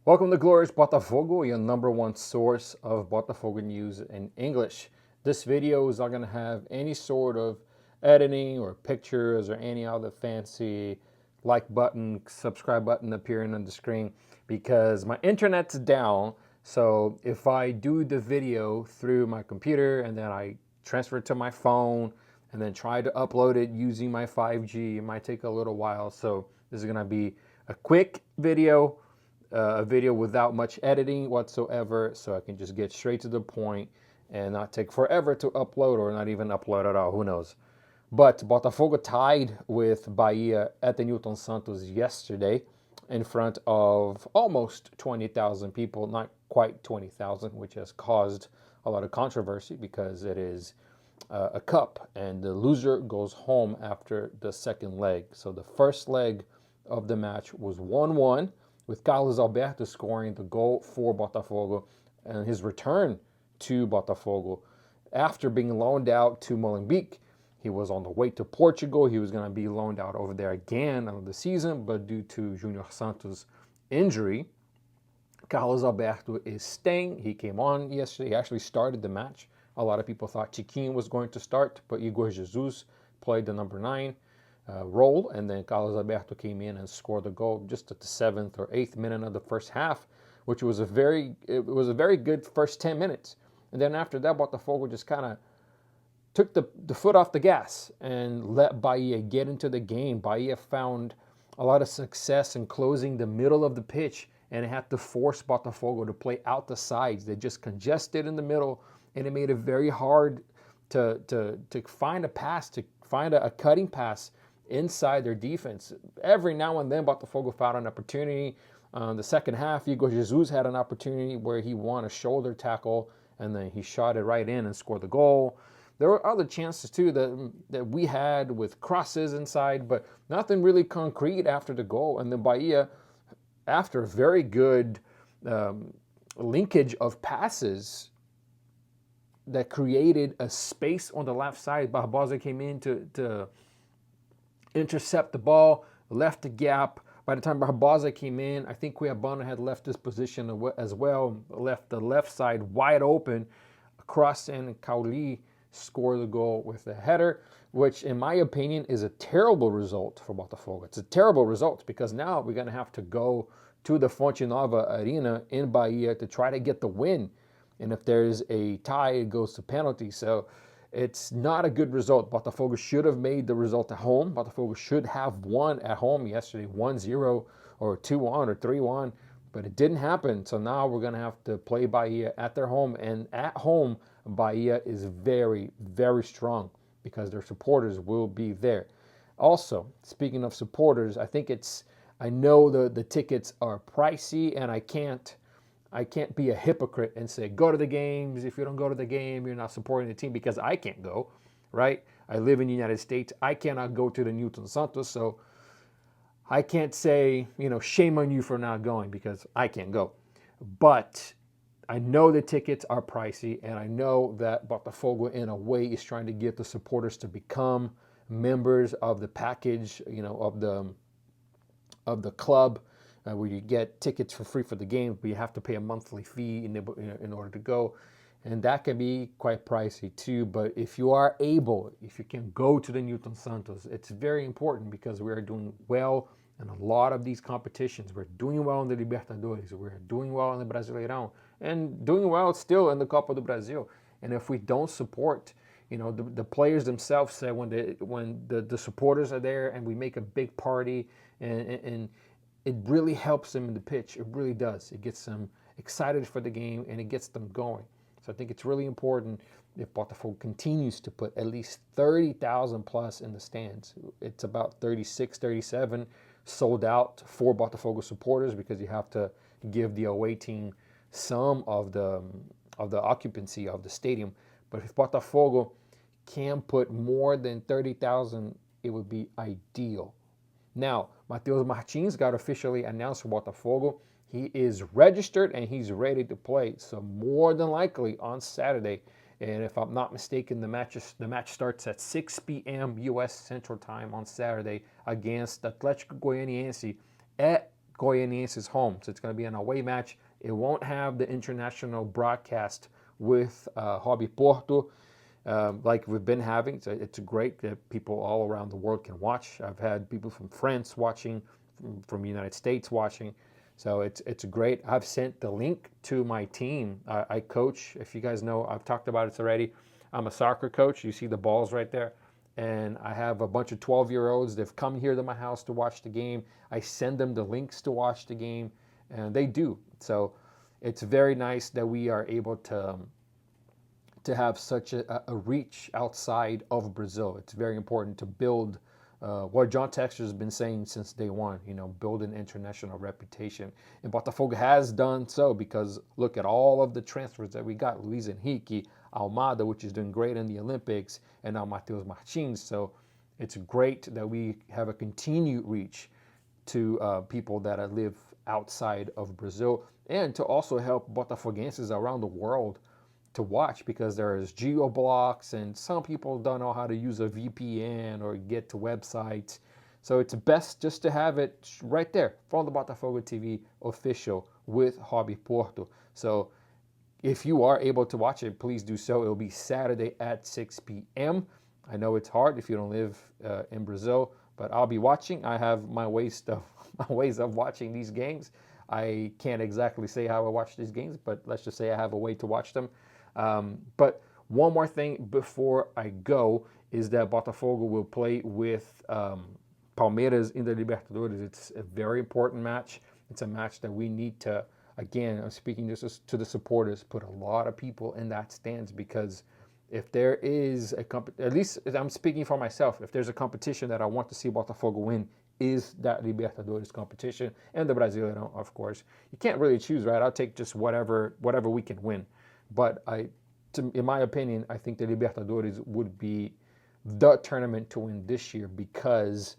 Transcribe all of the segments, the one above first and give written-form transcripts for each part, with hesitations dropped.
Welcome to Glorious Botafogo, your number one source of Botafogo news in English. This video is not going to have any sort of editing or pictures or any other fancy like button, subscribe button appearing on the screen because my internet's down. So if I do the video through my computer and then I transfer it to my phone and then try to upload it using my 5G, it might take a little while. So this is going to be a quick video, a video without much editing whatsoever, so I can just get straight to the point and not take forever to upload, or not even upload at all, who knows. But Botafogo tied with Bahia at the Newton Santos yesterday in front of almost 20,000 people, not quite 20,000, which has caused a lot of controversy because it is a cup and the loser goes home after the second leg. So the first leg of the match was 1-1, with Carlos Alberto scoring the goal for Botafogo, and his return to Botafogo after being loaned out to Molenbeek. He was on the way to Portugal. He was going to be loaned out over there again on the season, but due to Junior Santos' injury, Carlos Alberto is staying. He came on yesterday. He actually started the match. A lot of people thought Chiquinho was going to start, but Igor Jesus played the number 9 role, and then Carlos Alberto came in and scored the goal just at the 7th or 8th minute of the first half, which was a very good first 10 minutes. And then after that, Botafogo just kind of took the foot off the gas and let Bahia get into the game. Bahia found a lot of success in closing the middle of the pitch, and it had to force Botafogo to play out the sides. They just congested in the middle, and it made it very hard to find a pass, to find a cutting pass inside their defense. Every now and then, Botafogo found an opportunity. The second half, Igor Jesus had an opportunity where he won a shoulder tackle, and then he shot it right in and scored the goal. There were other chances too that we had with crosses inside, but nothing really concrete after the goal. And then Bahia, after a very good linkage of passes that created a space on the left side, Barbosa came in to intercept the ball, left the gap. By the time Barbosa came in, I think Cuiabano had left this position as well, left the left side wide open, across, and Cauli scored the goal with a header, which in my opinion is a terrible result for Botafogo. It's a terrible result because now we're going to have to go to the Fonte Nova Arena in Bahia to try to get the win. And if there's a tie, it goes to penalty. So it's not a good result. Botafogo should have made the result at home. Botafogo should have won at home yesterday, 1-0 or 2-1 or 3-1, but it didn't happen. So now we're going to have to play Bahia at their home. And at home, Bahia is very, very strong because their supporters will be there. Also, speaking of supporters, I know the tickets are pricey, and I can't be a hypocrite and say, go to the games. If you don't go to the game, you're not supporting the team, because I can't go, right? I live in the United States. I cannot go to the Newton Santos, so I can't say, shame on you for not going, because I can't go. But I know the tickets are pricey, and I know that Botafogo, in a way, is trying to get the supporters to become members of the package, of the club, where you get tickets for free for the game, but you have to pay a monthly fee in order to go. And that can be quite pricey too. But if you are able, if you can go to the Newton Santos, it's very important because we are doing well in a lot of these competitions. We're doing well in the Libertadores, we're doing well in the Brasileirão, and doing well still in the Copa do Brasil. And if we don't support, the players themselves say when the supporters are there and we make a big party, and it really helps them in the pitch. It really does. It gets them excited for the game, and it gets them going. So I think it's really important if Botafogo continues to put at least 30,000 plus in the stands. It's about 36, 37 sold out for Botafogo supporters, because you have to give the away team some of the occupancy of the stadium. But if Botafogo can put more than 30,000, it would be ideal. Now, Matheus Martins got officially announced for Botafogo. He is registered and he's ready to play. So more than likely on Saturday, and if I'm not mistaken, the match starts at 6 p.m. U.S. Central Time on Saturday against Atlético Goianiense at Goianiense's home. So it's going to be an away match. It won't have the international broadcast with Hobby Porto like we've been having. So it's great that people all around the world can watch. I've had people from France watching, from the United States watching. So it's great. I've sent the link to my team. I coach. If you guys know, I've talked about it already. I'm a soccer coach. You see the balls right there. And I have a bunch of 12-year-olds. They've come here to my house to watch the game. I send them the links to watch the game, and they do. So it's very nice that we are able to have such a reach outside of Brazil. It's very important to build what John Textor has been saying since day one, build an international reputation. And Botafogo has done so, because look at all of the transfers that we got. Luis Henrique, Almada, which is doing great in the Olympics, and now Mateus Martins. So it's great that we have a continued reach to people that live outside of Brazil, and to also help Botafoguenses around the world to watch, because there's geo blocks and some people don't know how to use a VPN or get to websites. So it's best just to have it right there from the Botafogo TV official with Hobby Porto. So if you are able to watch it, please do so. It'll be Saturday at 6 p.m. I know it's hard if you don't live in Brazil, but I'll be watching. I have my ways of watching these games. I can't exactly say how I watch these games, but let's just say I have a way to watch them. But one more thing before I go is that Botafogo will play with Palmeiras in the Libertadores. It's a very important match. It's a match that we need to, again, I'm speaking this to the supporters, put a lot of people in that stands, because if there is at least I'm speaking for myself, if there's a competition that I want to see Botafogo win, is that Libertadores competition, and the Brasileirão, of course. You can't really choose, right? I'll take just whatever we can win. But in my opinion, I think the Libertadores would be the tournament to win this year, because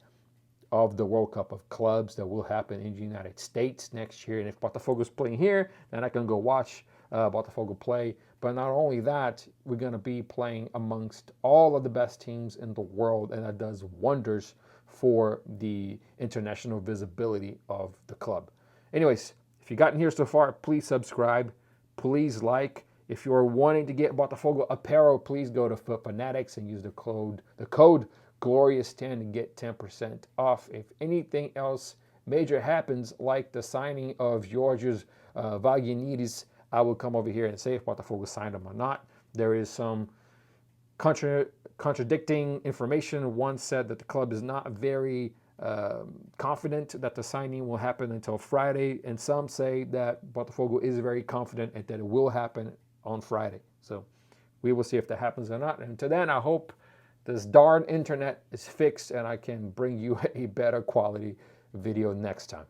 of the World Cup of Clubs that will happen in the United States next year. And if Botafogo is playing here, then I can go watch Botafogo play. But not only that, we're going to be playing amongst all of the best teams in the world, and that does wonders for the international visibility of the club. Anyways, if you've gotten here so far, please subscribe, please like. If you're wanting to get Botafogo apparel, please go to Foot Fanatics and use the code Glorious10 to get 10% off. If anything else major happens, like the signing of Georgios Vagianidis, I will come over here and say if Botafogo signed him or not. There is some contradicting information. One said that the club is not very confident that the signing will happen until Friday, and some say that Botafogo is very confident and that it will happen on Friday. So we will see if that happens or not. And until then, I hope this darn internet is fixed and I can bring you a better quality video next time.